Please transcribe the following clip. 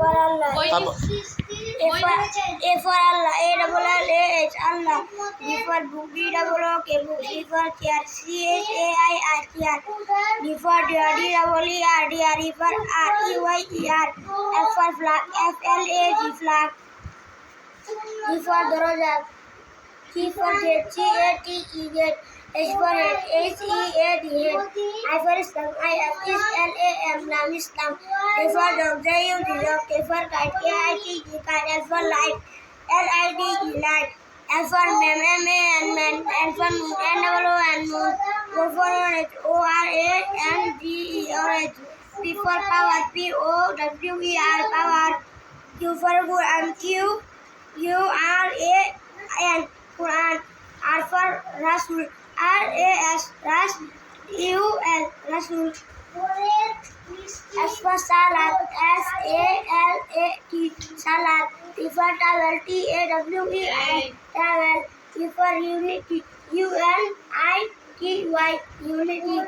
for Allah. A for Allah. A double L A H Allah. B for book. B double O K book. C for chair. C H A I R chair. D for deer. D double E R deer. E for R E Y E R. F for flag. F L A G flag. G for Doroja. G for gate. G A T E gate. H for head. H E A D head. I for Islam. I F is L A M Lam Islam. K for dog. J U D dog. K for kite. K I T E kite. L for light. L I D E light. M for mem. M A N man. N for moon. N double O N moon. O for orange. O R A N G E orange. P for power. P O W E R power. Q for Quran. Q U R A N Quran. R for Rasul. R A S Ras U L Rasul. S for Salat. S A L A T Salat. T for towel. T A W E L towel. U for unity. U N I T Y unity.